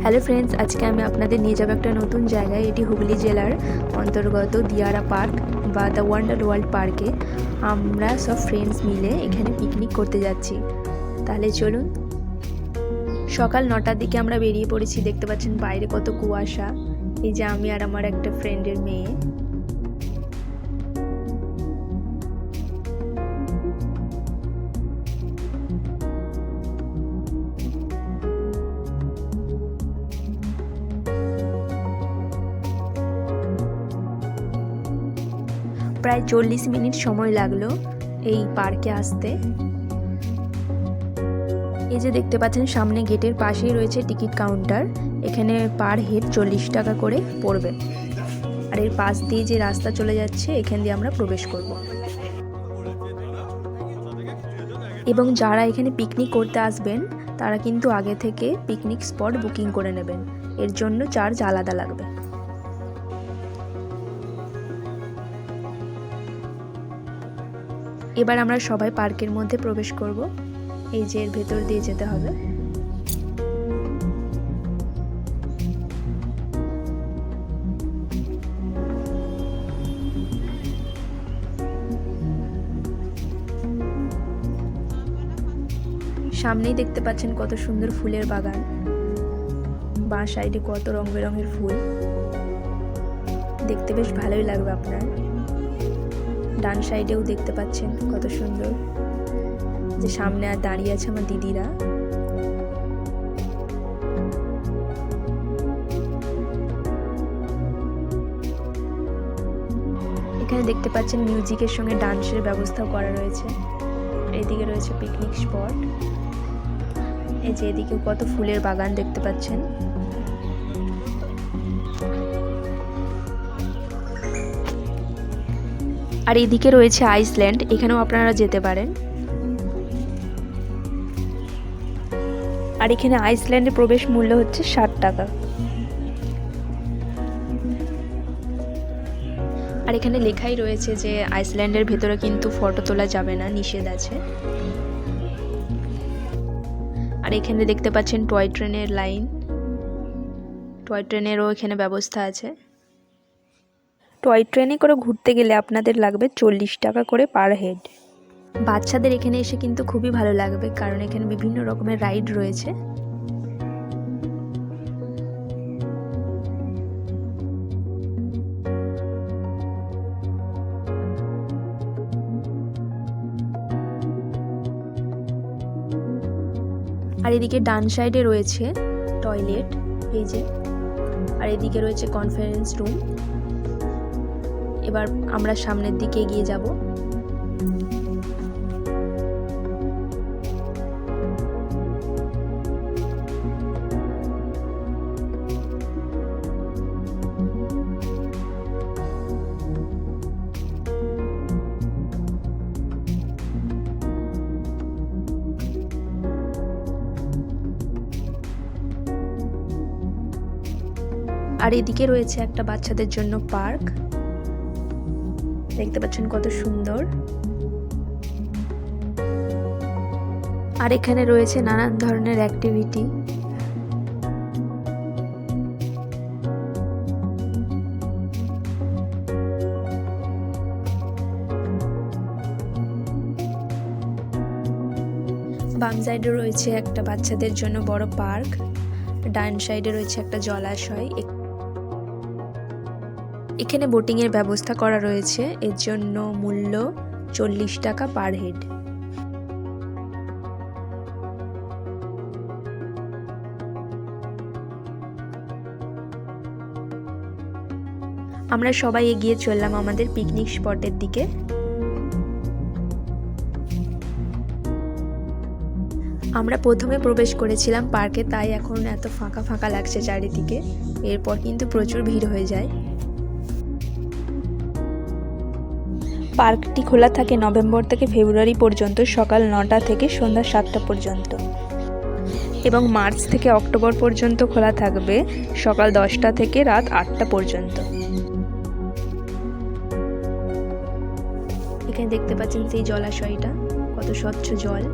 Hello friends, আজকে আমি আপনাদের নিয়ে যাব একটা নতুন জায়গায়। এটি হুগলি জেলার অন্তর্গত দিয়ারা পার্ক বা দ্য ওয়ান্ডার ওয়ার্ল্ড পার্কে আমরা সব ফ্রেন্ডস মিলে এখানে পিকনিক করতে যাচ্ছি। তাহলে চলুন। সকাল 9টার দিকে আমরা বেরিয়ে পড়েছি। দেখতে পাচ্ছেন বাইরে কত কুয়াশা। এই যে আমি আর আমার একটা ফ্রেন্ডের মেয়ে। প্রায় 40 মিনিট সময় লাগলো এই পার্কে আসতে। এই যে দেখতে পাচ্ছেন সামনে গেটের পাশেই রয়েছে টিকিট কাউন্টার। এখানে পার হেড 40 টাকা করে পড়বে। আর এর পাশ দিয়ে যে রাস্তা চলে যাচ্ছে, এখান দিয়ে আমরা প্রবেশ করব। এবং যারা এখানে পিকনিক করতে আসবেন তারা কিন্তু আগে থেকে পিকনিক স্পট বুকিং করে নেবেন। এর জন্য চার্জ আলাদা লাগবে। এবার আমরা সবাই পার্কের মধ্যে প্রবেশ করব। এই যে এর ভেতর দিয়ে যেতে হবে। সামনেই দেখতে পাচ্ছেন কত সুন্দর ফুলের বাগান। বাঁ সাইডে কত রং বেরঙের ফুল, দেখতে বেশ ভালোই লাগবে আপনার। ডান সাইডেও দেখতে পাচ্ছেন কত সুন্দর। যে সামনে আর দাঁড়িয়ে আছে আমার দিদিরা। এখানে দেখতে পাচ্ছেন মিউজিকের সঙ্গে ডান্সের ব্যবস্থাও করা রয়েছে। এদিকে রয়েছে পিকনিক স্পট। এই যে এদিকে কত ফুলের বাগান দেখতে পাচ্ছেন। আর এদিকে রয়েছে আইসল্যান্ড, এখানেও আপনারা যেতে পারেন। আর এখানে আইসল্যান্ডে প্রবেশ মূল্য হচ্ছে 60 টাকা। আর এখানে লেখাই রয়েছে যে আইসল্যান্ডের ভেতরে কিন্তু ফটো তোলা যাবে না, নিষেধ আছে। আর এখানে দেখতে পাচ্ছেন টয় ট্রেনের লাইন। টয় ট্রেনেরও এখানে ব্যবস্থা আছে। টয় ট্রেনে করে ঘুরতে গেলে আপনাদের লাগবে 40 টাকা করে পার হেড। বাচ্চাদের এখানে এসে কিন্তু খুবই ভালো লাগবে, কারণ এখানে বিভিন্ন রকমের রাইড রয়েছে। আর এদিকে ডান সাইডে রয়েছে টয়লেট, এই যে। আর এদিকে রয়েছে কনফারেন্স রুম। এবার আমরা সামনের দিকে এগিয়ে যাব। আর এদিকে রয়েছে একটা বাচ্চাদের জন্য পার্ক। দেখতে পাচ্ছেন কত সুন্দর। আর এখানে রয়েছে নানান ধরনের অ্যাক্টিভিটি। বাম সাইডে রয়েছে একটা বাচ্চাদের জন্য বড় পার্ক। ডান সাইডে রয়েছে একটা জলাশয়। এখানে বোটিং এর ব্যবস্থা করা রয়েছে। এর জন্য মূল্য 40 টাকা পার হেড। আমরা সবাই এগিয়ে চললাম আমাদের পিকনিক স্পটের দিকে। আমরা প্রথমে প্রবেশ করেছিলাম পার্কে, তাই এখন এত ফাঁকা ফাঁকা লাগছে চারিদিকে। এরপর কিন্তু প্রচুর ভিড় হয়ে যায়। পার্কটি খোলা থাকে নভেম্বর থেকে ফেব্রুয়ারি পর্যন্ত সকাল 9টা থেকে সন্ধ্যা 7টা পর্যন্ত, এবং মার্চ থেকে অক্টোবর পর্যন্ত খোলা থাকবে সকাল 10টা থেকে রাত 8টা পর্যন্ত। এখানে দেখতে পাচ্ছেন সেই জলাশয়টা, কত স্বচ্ছ জল,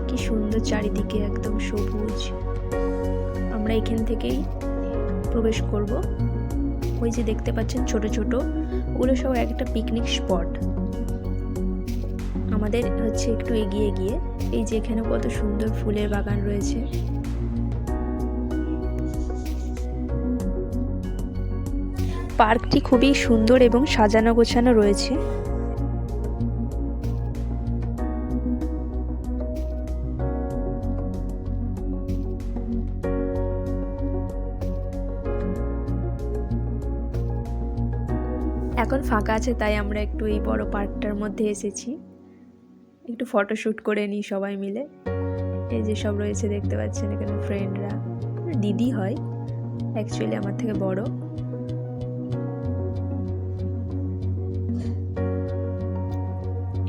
কি সুন্দর চারিদিকে একদম সবুজ। আমরা এখান থেকেই প্রবেশ করব। ওই যে দেখতে পাচ্ছেন ছোট ছোট, ওগুলো সব একটা পিকনিক স্পট। আমাদের হচ্ছে একটু এগিয়ে গিয়ে এই যে এখানে কত সুন্দর ফুলের বাগান রয়েছে। পার্কটি খুবই সুন্দর এবং সাজানো গোছানো রয়েছে। এখন ফাঁকা আছে তাই আমরা একটু এই বড় পার্কটার মধ্যে এসেছি, একটু ফটোশ্যুট করে নিই সবাই মিলে। এই যে সব রয়েছে দেখতে পাচ্ছেন এখানে ফ্রেন্ডরা, দিদি হয় অ্যাকচুয়ালি আমার থেকে বড়।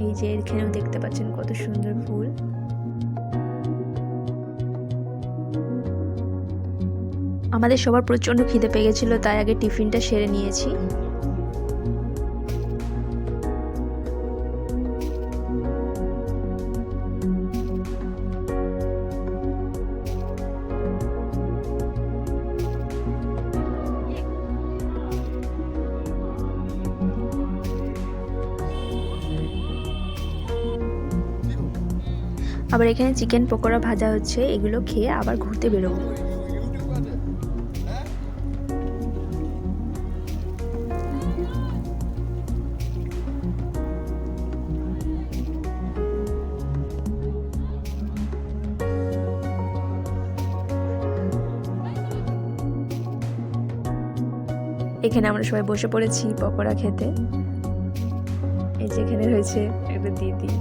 এই যে এখানেও দেখতে পাচ্ছেন কত সুন্দর ফুল। আমাদের সবার প্রচন্ড খিদে পেয়ে গেছিল, তাই আগে টিফিনটা সেরে নিয়েছি। আবার এখানে চিকেন পকোড়া ভাজা হচ্ছে, এগুলো খেয়ে আবার ঘুরতে বেরোবো। এখানে আমরা সবাই বসে পড়েছি পকোড়া খেতে। এই যে এখানে রয়েছে একটা দিদি।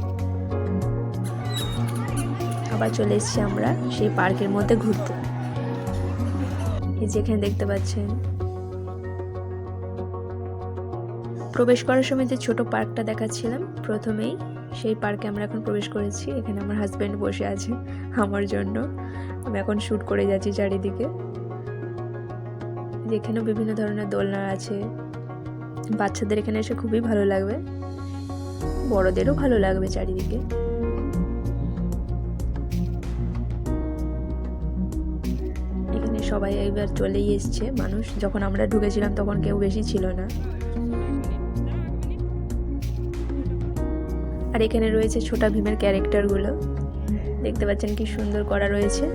আবার চলে এসেছি আমরা সেই পার্কের মধ্যে ঘুরতে। এই যে এখানে দেখতে পাচ্ছেন প্রবেশ করার সময় যে ছোট পার্কটা দেখাচ্ছিলাম প্রথমেই, সেই পার্কে আমরা এখন প্রবেশ করেছি। এখানে আমার হাজব্যান্ড বসে আছে আমার জন্য, আমি এখন শ্যুট করে যাচ্ছি চারিদিকে। যেখানেও বিভিন্ন ধরনের দোলনা আছে, বাচ্চাদের এখানে এসে খুবই ভালো লাগবে, বড়দেরও ভালো লাগবে চারিদিকে। এখানে সবাই এইবার চলেই এসছে মানুষ, যখন আমরা ঢুকেছিলাম তখন কেউ বেশি ছিল না। আর এখানে রয়েছে ছোটা ভীমের ক্যারেক্টারগুলো, দেখতে পাচ্ছেন কি সুন্দর করা রয়েছে।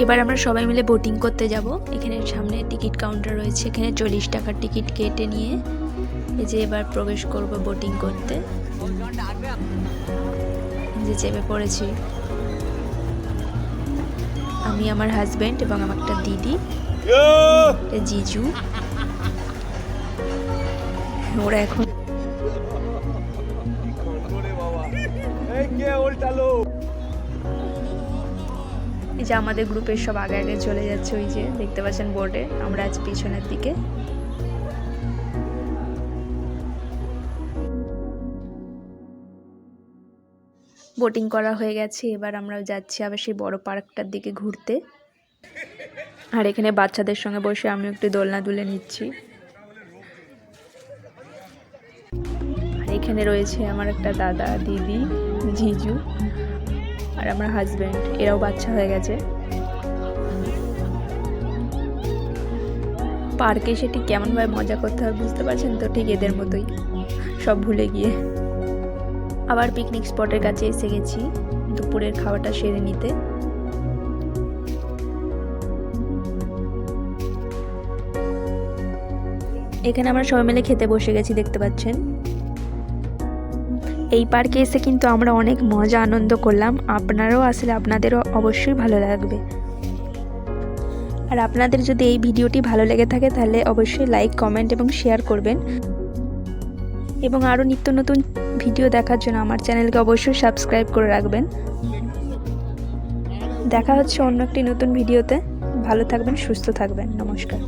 এবার আমরা সবাই মিলে বোটিং করতে যাব। এখানে সামনে টিকিট কাউন্টার রয়েছে, এখানে 40 টাকার টিকিট কেটে নিয়ে এই যে এবার প্রবেশ করব বোটিং করতে। যে চেপে পড়েছি আমি, আমার হাজব্যান্ড এবং আমার একটা দিদি, জিজু। ওরা এখন এই যে আমাদের গ্রুপের সব আগে আগে চলে যাচ্ছে, ওই যে দেখতে পাচ্ছেন বোর্ডে, আমরা আজ পিছনের দিকে। বোটিং করা হয়ে গেছে, এবার আমরা যাচ্ছি আবার সেই বড় পার্কটার দিকে ঘুরতে। আর এখানে বাচ্চাদের সঙ্গে বসে আমি একটু দোলনা দুলে নিচ্ছি। আর এখানে রয়েছে আমার একটা দাদা, দিদি, জিজু আর আমার হাজব্যান্ড, এরাও বাচ্চা হয়ে গেছে। পার্কে এসে ঠিক কেমনভাবে মজা করতে হয় বুঝতে পারছেন তো, ঠিক এদের মতোই সব ভুলে গিয়ে। আবার পিকনিক স্পটের কাছে এসে গেছি দুপুরের খাওয়াটা সেরে নিতে। এখানে আমরা সবাই মিলে খেতে বসে গেছি, দেখতে পাচ্ছেন। এই পার্কে এসে কিন্তু আমরা অনেক মজা আনন্দ করলাম। আপনারাও আসলে আপনাদেরও অবশ্যই ভালো লাগবে। আর আপনাদের যদি এই ভিডিওটি ভালো লেগে থাকে তাহলে অবশ্যই লাইক, কমেন্ট এবং শেয়ার করবেন। এবং আরও নিত্য নতুন ভিডিও দেখার জন্য আমার চ্যানেলকে অবশ্যই সাবস্ক্রাইব করে রাখবেন। দেখা হচ্ছে অন্য একটি নতুন ভিডিওতে। ভালো থাকবেন, সুস্থ থাকবেন। নমস্কার।